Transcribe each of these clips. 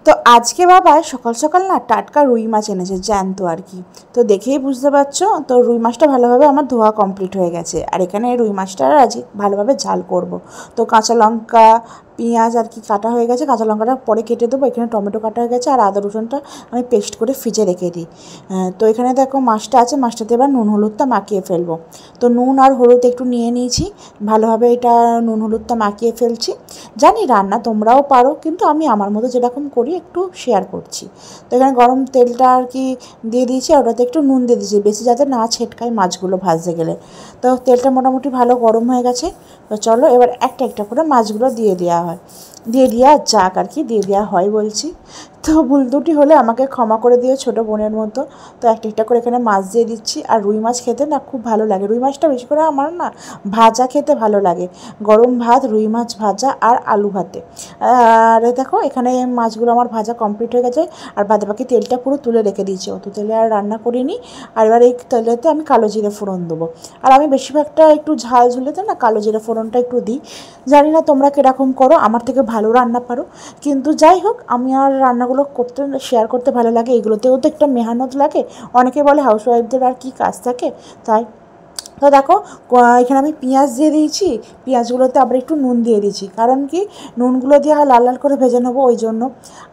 তো আজকে বাবা সকাল সকাল না টাটকা রুই মাছ এনেছে, জ্যান্ত আর কি। তো দেখেই বুঝতে পারছো, তো রুই মাছটা ভালোভাবে আমার ধোয়া কমপ্লিট হয়ে গেছে। আর এখানে রুই মাছটা আজকে ভালোভাবে ঝাল করব। তো কাঁচা লঙ্কা পেঁয়াজ আর কি কাটা হয়ে গেছে, কাঁচা লঙ্কাটা পরে কেটে দেবো। এখানে টমেটো কাটা হয়ে গেছে আর আদা রসুনটা আমি পেস্ট করে ফ্রিজে রেখে দিই। তো এখানে দেখো মাছটা আছে, মাছটাতে এবার নুন হলুদটা মাখিয়ে ফেলবো। তো নুন আর হলুদ একটু নিয়ে নিয়েছি, ভালোভাবে এটা নুন হলুদটা মাখিয়ে ফেলছি। জানি রান্না তোমরাও পারো, কিন্তু আমি আমার মতো যেরকম করি একটু শেয়ার করছি। তো এখানে গরম তেলটা আর কি দিয়ে দিয়েছি, আর ওটাতে একটু নুন দিয়ে দিয়েছি, বেশি যাতে না ছেটকায় মাছগুলো ভাজতে গেলে। তো তেলটা মোটামুটি ভালো গরম হয়ে গেছে। তো চলো এবার একটা একটা করে মাছগুলো দিয়ে দেওয়া যাক আর কি, দিয়ে দেওয়া হয় বলছি। তো ভুল ত্রুটি হলে আমাকে ক্ষমা করে দিও ছোটো বোনের মতো। তো একটা একটা করে এখানে মাছ দিয়ে দিচ্ছি। আর রুই মাছ খেতে না খুব ভালো লাগে, রুই মাছটা বেশি করে আমার না ভাজা খেতে ভালো লাগে, গরম ভাত, রুই মাছ ভাজা আর আলু ভাতে। আর দেখো এখানে মাছগুলো আমার ভাজা কমপ্লিট হয়ে গেছে, আর বাদবাকি তেলটা পুরো তুলে রেখে দিয়েছি, অত তেলে আর রান্না করিনি। আর এবার এই তেলেতে আমি কালো জিরে ফোড়ন দেবো। আর আমি বেশিরভাগটা একটু ঝাল ঝুলেতে না কালো জিরে ফোড়নটা একটু দিই। জানি না তোমরা কীরকম করো, আমার থেকে ভালো রান্না পারো। কিন্তু যাই হোক, আমি আর রান্নাগুলো করতে শেয়ার করতে ভালো লাগে, এগুলোতেও তো একটা মেহনত লাগে। অনেকে বলে হাউসওয়াইফদের আর কি কাজ থাকে, তাই। তো দেখো এখানে আমি পেঁয়াজ দিয়ে দিয়েছি, পেঁয়াজগুলোতে আবার একটু নুন দিয়ে দিয়েছি, কারণ কি নুনগুলো দিয়ে লাল লাল করে ভেজে নেবো ওই জন্য।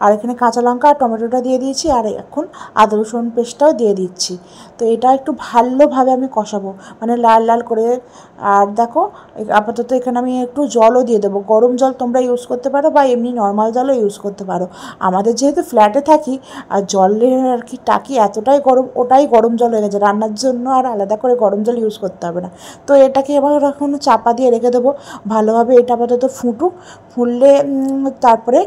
আর এখানে কাঁচা লঙ্কা আর টমেটোটা দিয়ে দিয়েছি, আর এখন আদা রসুন পেস্টটাও দিয়ে দিচ্ছি। তো এটা একটু ভালোভাবে আমি কষাবো, মানে লাল লাল করে। আর দেখো আপাতত এখানে আমি একটু জলও দিয়ে দেবো, গরম জল তোমরা ইউজ করতে পারো বা এমনি নর্মাল জলও ইউজ করতে পারো। আমাদের যেহেতু ফ্ল্যাটে থাকি আর জলের আর কি টাকি এতটাই গরম, ওটাই গরম জল হয়ে গেছে, রান্নার জন্য আর আলাদা করে গরম জল ইউজ করতে হবে না। তো এটাকে এবার এখন চাপা দিয়ে রেখে দেবো ভালোভাবে, এটা আপাতত ফুললে তারপরে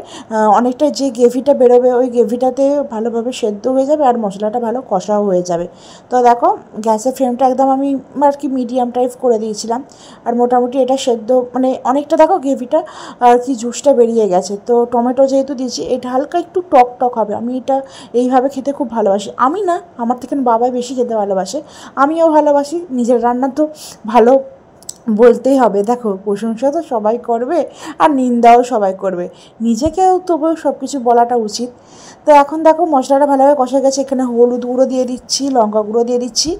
অনেকটা যে গ্রেভিটা বেরোবে ওই গ্রেভিটাতে ভালোভাবে সেদ্ধ হয়ে যাবে আর মশলাটা ভালো কষাও হয়ে যাবে। তো দেখো গ্যাসের ফ্লেমটা একদম আমি আর কি মিডিয়াম টাইপ করে দিয়েছিলাম। আর মোটামুটি এটা সেদ্ধ মানে অনেকটা দেখো গ্রেভিটা আর কি জুসটা বেরিয়ে গেছে। তো টমেটো যেহেতু দিয়েছি, এটা হালকা একটু টক টক হবে, আমি এটা এইভাবে খেতে খুব ভালোবাসি। আমি না, আমার থেকে বাবাই বেশি খেতে ভালোবাসে, আমিও ভালোবাসি। নিজের রান্না তো ভালো বলতেই হবে, দেখো প্রশংসা তো সবাই করবে আর নিন্দাও সবাই করবে, নিজেকেও তবুও সব কিছু বলাটা উচিত। তো এখন দেখো মশলাটা ভালোভাবে কষা গেছে, এখানে হলুদ গুঁড়ো দিয়ে দিচ্ছি, লঙ্কা গুঁড়ো দিয়ে দিচ্ছি।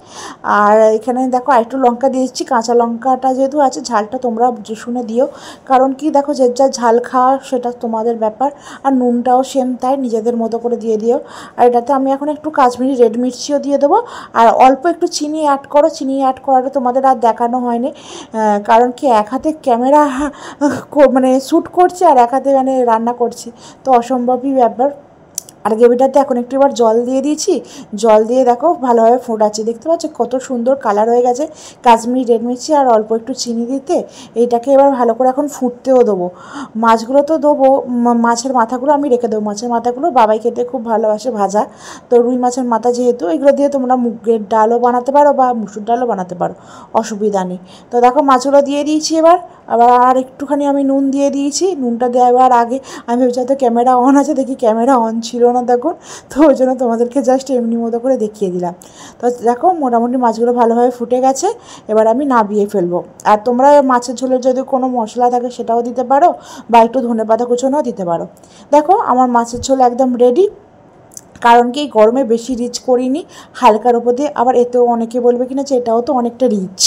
আর এখানে দেখো আরেকটু লঙ্কা দিয়ে দিচ্ছি, কাঁচা লঙ্কাটা যেহেতু আছে, ঝালটা তোমরা শুনে দিও, কারণ কি দেখো যে যা ঝাল খাওয়া সেটা তোমাদের ব্যাপার। আর নুনটাও সেম তাই, নিজেদের মতো করে দিয়ে দিও। আর এটাতে আমি এখন একটু কাশ্মীরি রেড মির্চিও দিয়ে দেবো। আর অল্প একটু চিনি অ্যাড করো, চিনি অ্যাড করাটা তোমাদের আর দেখানো হয়নি, কারণ কি এক হাতে ক্যামেরা মানে শ্যুট করছে আর এক হাতে মানে রান্না করছি, তো অসম্ভবই ব্যাপার। আর গ্রেভিটাতে এখন একটু এবার জল দিয়ে দিয়েছি, জল দিয়ে দেখো ভালোভাবে ফোটাচ্ছি, দেখতে পাচ্ছ কত সুন্দর কালার হয়ে গেছে কাশ্মীরি রেড মির্চি আর অল্প একটু চিনি দিতে। এইটাকে এবার ভালো করে এখন ফুটতেও দেবো। মাছগুলো তো দেবো, মাছের মাথাগুলো আমি রেখে দেবো, মাছের মাথাগুলো বাবাই খেতে খুব ভালোবাসে ভাজা। তো রুই মাছের মাথা যেহেতু, এগুলো দিয়ে তোমরা মুগের ডালও বানাতে পারো বা মুসুর ডালও বানাতে পারো, অসুবিধা নেই। তো দেখো মাছগুলো দিয়ে দিয়েছি, এবার আবার আর একটুখানি আমি নুন দিয়ে দিয়েছি। নুনটা দেওয়ার আগে আমি ভেবেছি হয়তো ক্যামেরা অন আছে, দেখি ক্যামেরা অন ছিল না দেখুন। তো ওই জন্য তোমাদেরকে জাস্ট এমনি মতো করে দেখিয়ে দিলাম। তো দেখো মোটামুটি মাছগুলো ভালোভাবে ফুটে গেছে, এবার আমি নামিয়ে ফেলবো। আর তোমরা মাছের ঝোলের যদি কোনো মশলা থাকে সেটাও দিতে পারো, বা একটু ধনেপাতা কুচোনোও দিতে পারো। দেখো আমার মাছের ঝোল একদম রেডি, কারণ কি গরমে বেশি রিচ করিনি, হালকার উপর দিয়ে। আবার এতেও অনেকে বলবে কিনা যে এটাও তো অনেকটা রিচ।